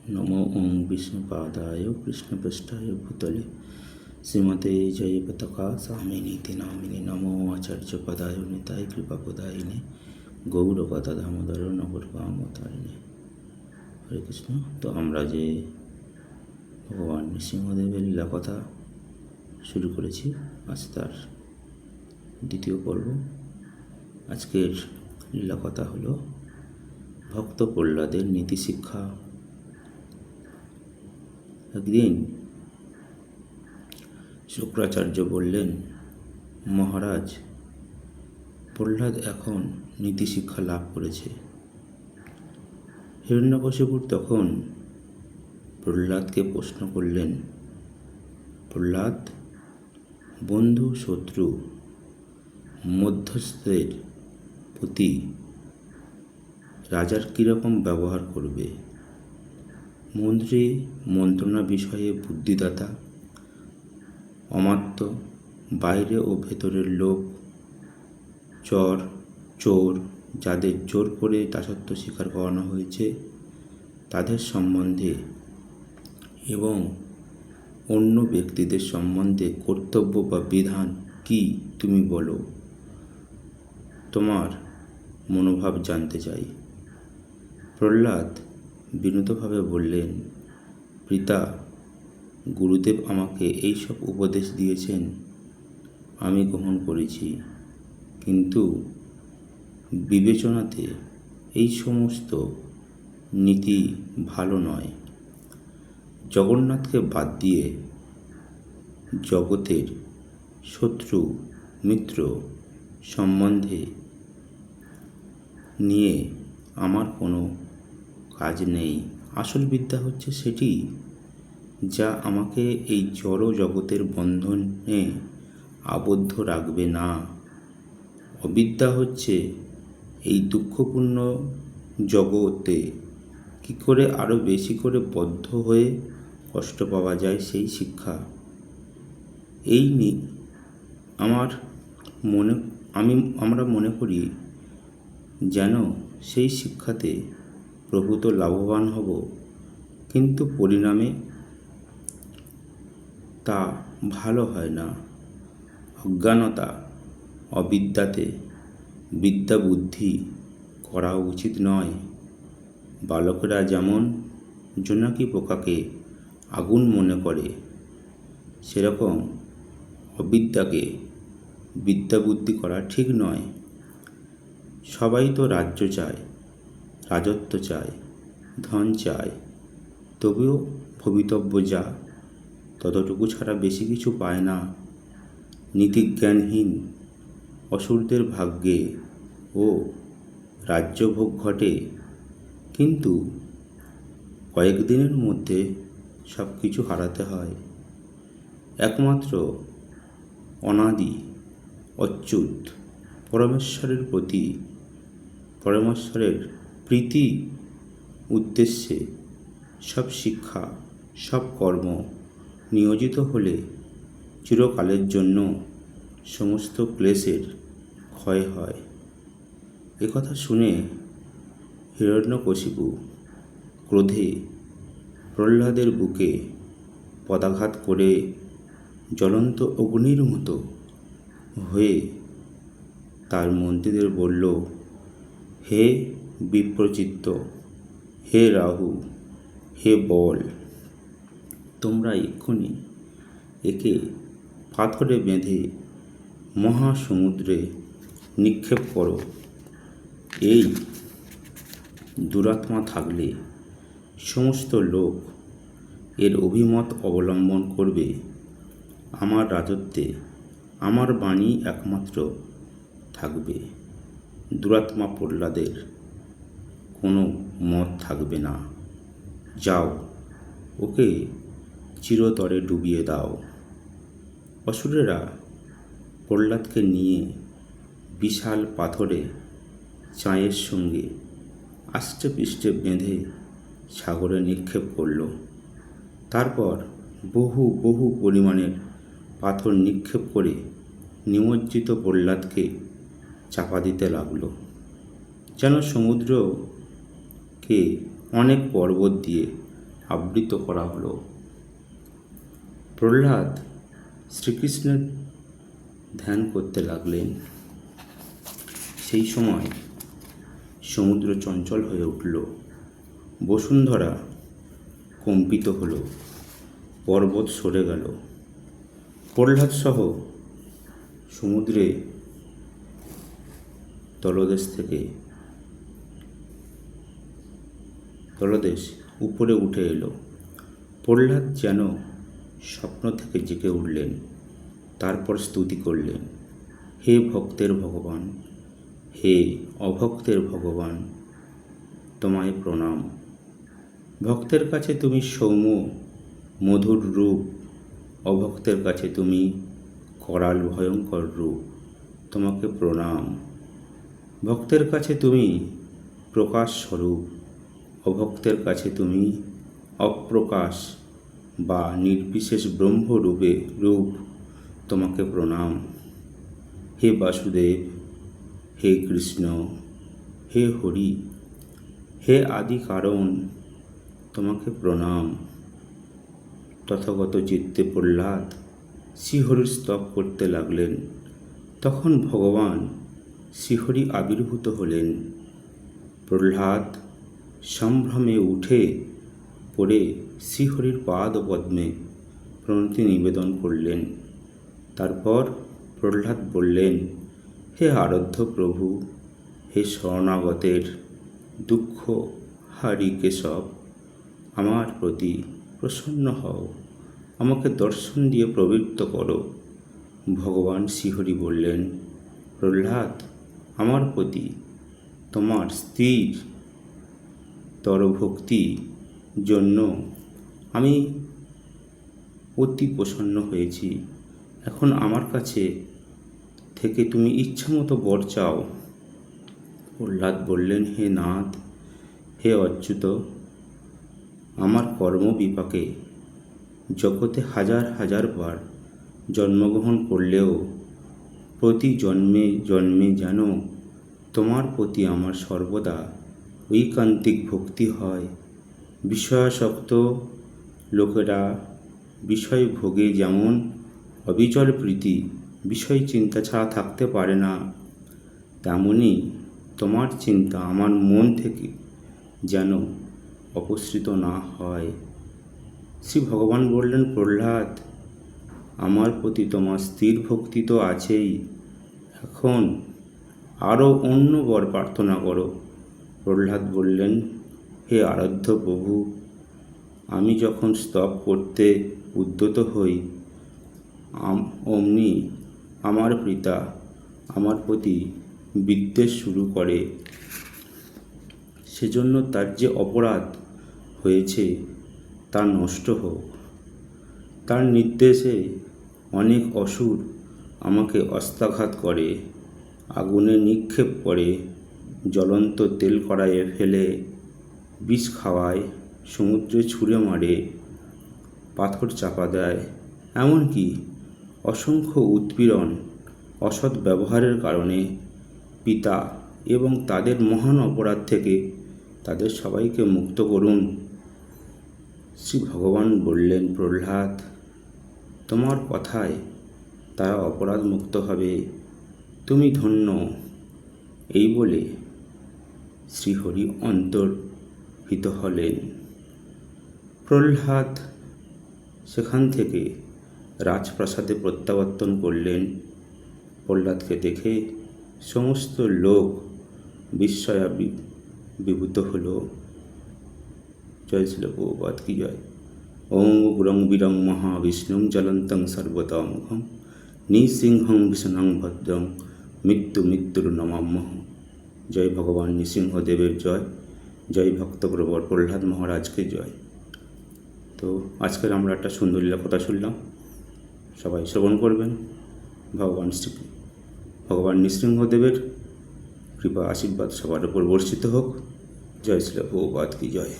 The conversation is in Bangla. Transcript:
नमो ओं विष्णुपादाय कृष्णपृष्ठाय भूतले श्रीमते जयपताका स्वामिनीति नामिने नमो आचार्यपदाय निताय कृपापदायिने गौरपदा दामोदर नगरपामतारिणे। हरे कृष्ण। तो আমরা যে ভগবান নৃসিংহদেবের লীলা কথা শুরু করেছি, আজ তার দ্বিতীয় পর্ব। আজকের লীলা কথা হলো ভক্ত প্রহ্লাদের নীতিশিক্ষা। একদিন শুক্রাচার্য বললেন, মহারাজ, প্রহ্লাদ এখন নীতিশিক্ষা লাভ করেছে। হিরণ্যকশিপুর তখন প্রহ্লাদকে প্রশ্ন করলেন, প্রহ্লাদ, বন্ধু শত্রু মধ্যস্থের প্রতি রাজার কীরকম ব্যবহার করবে? মন্ত্রী মন্ত্রণা বিষয়ে বুদ্ধিদাতা, অমাত্য, বাইরে ও ভেতরের লোক, চোর যাদের জোর করে দাসত্ব স্বীকার করানো হয়েছে তাদের সম্বন্ধে এবং অন্য ব্যক্তিদের সম্বন্ধে কর্তব্য বা বিধান কি তুমি বলো? তোমার মনোভাব জানতে চাই। প্রহ্লাদ বিনীতভাবে বললেন, পিতা, গুরুদেব আমাকে এই সব উপদেশ দিয়েছেন, আমি গ্রহণ করেছি, কিন্তু বিবেচনাতে এই সমস্ত নীতি ভালো নয়। জগন্নাথকে বাদ দিয়ে জগতের শত্রু মিত্র সম্বন্ধে নিয়ে আমার কোনো কাজ নেই। আসল বিদ্যা হচ্ছে সেটি যা আমাকে এই জড় জগতের বন্ধনে আবদ্ধ রাখবে না। অবিদ্যা হচ্ছে এই দুঃখপূর্ণ জগতে কী করে আরও বেশি করে বদ্ধ হয়ে কষ্ট পাওয়া যায় সেই শিক্ষা। এই নিয়ে আমরা মনে করি যেন সেই শিক্ষাতে প্রভূত লাভবান হব, কিন্তু পরিণামে তা ভালো হয় না। অজ্ঞানতা অবিদ্যাতে বিদ্যা বুদ্ধি করা উচিত নয়। বালকেরা যেমন জোনাকি পোকাকে আগুন মনে করে, সেরকম অবিদ্যাকে বিদ্যা বুদ্ধি করা ঠিক নয়। সবাই তো রাজ্য চায়, রাজত্ব চায়, ধন চায়, তবুও ভবিতব্য যা ততটুকু ছাড়া বেশি কিছু পায় না। নীতিজ্ঞানহীন অসুরদের ভাগ্যে ও রাজ্যভোগ ঘটে, কিন্তু কয়েকদিনের মধ্যে সব কিছু হারাতে হয়। একমাত্র অনাদি অচ্যুত পরমেশ্বরের প্রীতি উদ্দেশ্যে সব শিক্ষা, সব কর্ম নিয়োজিত হলে চিরকালের জন্য সমস্ত ক্লেশের ক্ষয় হয়। একথা শুনে হিরণ্যকশিপু ক্রোধে প্রহ্লাদের বুকে পদাঘাত করে জ্বলন্ত অগ্নির মতো হয়ে তার মন্ত্রীদের বলল, হে বিপ্রচিত্ত, হে রাহু, হে বল, তোমরা এক্ষুনি একে পাথরে বেঁধে মহাসমুদ্রে নিক্ষেপ করো। এই দুরাত্মা থাকলে সমস্ত লোক এর অভিমত অবলম্বন করবে। আমার রাজত্বে আমার বাণী একমাত্র থাকবে, দুরাত্মা প্রহ্লাদের কোনো মত থাকবে না। যাও, ওকে চিরতরে ডুবিয়ে দাও। অসুরেরা প্রহ্লাদকে নিয়ে বিশাল পাথরে চাঁয়ের সঙ্গে আষ্টে পৃষ্ঠে বেঁধে সাগরে নিক্ষেপ করল। তারপর বহু পরিমাণের পাথর নিক্ষেপ করে নিমজ্জিত প্রহ্লাদকে চাপা দিতে লাগলো, যেন সমুদ্রকে অনেক পর্বত দিয়ে আবৃত করা হলো। প্রহ্লাদ শ্রীকৃষ্ণের ধ্যান করতে লাগলেন। সেই সময় সমুদ্র চঞ্চল হয়ে উঠল, বসুন্ধরা কম্পিত হলো, পর্বত সরে গেল। প্রহ্লাদ সহ সমুদ্রে তলদেশ উপরে উঠে এলো। প্রহ্লাদ যেন স্বপ্ন থেকে জেগে উঠলেন। তারপর স্তুতি করলেন, হে ভক্তের ভগবান, হে অভক্তের ভগবান, তোমায় প্রণাম। ভক্তের কাছে তুমি সৌম্য মধুর রূপ, অভক্তের কাছে তুমি করাল ভয়ঙ্কর রূপ, তোমাকে প্রণাম। ভক্তের কাছে তুমি প্রকাশ স্বরূপ, অভক্তের কাছে তুমি অপ্রকাশ বা নির্বিশেষ ব্রহ্মরূপে রূপ, তোমাকে প্রণাম। হে বাসুদেব, হে কৃষ্ণ, হে হরি, হে আদি কারণ, তোমাকে প্রণাম। তথাগত চিত্তে প্রহ্লাদ শ্রীহরির স্তব করতে লাগলেন। তখন ভগবান শ্রীহরি আবির্ভূত হলেন। প্রহ্লাদ সম্ভ্রমে উঠে পড়ে শ্রীহরির পাদপদ্মে প্রণতি নিবেদন করলেন। তারপর প্রহ্লাদ বললেন, হে আরাধ্য প্রভু, হে শরণাগতের দুঃখ হারি কেশব, আমার প্রতি প্রসন্ন হও, আমাকে দর্শন দিয়ে প্রবৃত্ত করো। ভগবান শ্রীহরি বললেন, প্রহ্লাদ, আমার প্রতি তোমার স্থির তর ভক্তি জন্য আমি অতি প্রসন্ন হয়েছি। এখন আমার কাছে থেকে তুমি ইচ্ছামতো বর চাও। প্রহ্লাদ বললেন, হে নাথ, হে অচ্যুত, আমার কর্ম বিপাকে জগতে হাজার হাজার বার জন্মগ্রহণ করলেও প্রতি জন্মে জন্মে যেন তোমার প্রতি আমার সর্বদা ঐকান্তিক ভক্তি হয়। বিষয়াসক্ত লোকেরা বিষয় ভোগে যেমন অবিচল প্রীতি বিষয় চিন্তা ছাড়া থাকতে পারে না, তেমনি তোমার চিন্তা আমার মন থেকে যেন অপসৃত না হয়। শ্রী ভগবান বললেন, প্রহ্লাদ, আমার প্রতি তোমার স্থির ভক্তি তো আছেই, এখন আরও অন্য বর প্রার্থনা করো। প্রহ্লাদ বললেন, হে আরাধ্য প্রভু, আমি যখন স্তব করতে উদ্যত হই অমনি আমার পিতা আমার প্রতি বিদ্বেষ শুরু করে। সেজন্য তার যে অপরাধ হয়েছে তা নষ্ট হোক। তার নির্দেশে অনেক অসুর আমাকে অস্ত্রাঘাত করে, আগুনে নিক্ষেপ করে, জ্বলন্ত তেল কড়াইয়ে ফেলে বিষ খাওয়ায়, সমুদ্রে ছুঁড়ে মারে, পাথর চাপা দেয়, এমনকি অসংখ্য উৎপীড়ন অসৎ ব্যবহারের কারণে পিতা এবং তাদের মহান অপরাধ থেকে তাদের সবাইকে মুক্ত করুন। শ্রী ভগবান বললেন, প্রহ্লাদ, তোমার কথায় তারা অপরাধ মুক্ত হবে, তুমি ধন্য। এই বলে শ্রীহরি অন্তর্হিত হলেন। প্রহ্লাদ সেখান থেকে রাজপ্রাসাদে প্রত্যাবর্তন করলেন। প্রহ্লাদকে দেখে সমস্ত লোক বিস্ময়া বিভূত হল। জয় শ্রীল প্রভুপাদ কি জয়। ওং উগ্রং বীরং মহাবিষ্ণুং জ্বলন্তং সর্বতোমুখং নৃসিংহং ভীষণং ভদ্রং মৃত্যুর নমাম্যহ। জয় ভগবান নৃসিংহদেবের জয়, জয় ভক্তপ্রবর প্রহ্লাদ মহারাজকে জয়। তো আজকের আমরা একটা সুন্দর লীলা কথা শুনলাম, সবাই শ্রবণ করবেন। ভগবান নৃসিংহদেবের কৃপা আশীর্বাদ সবার উপর বর্ষিত হোক। জয় শ্রী প্রভুপাদ কি জয়।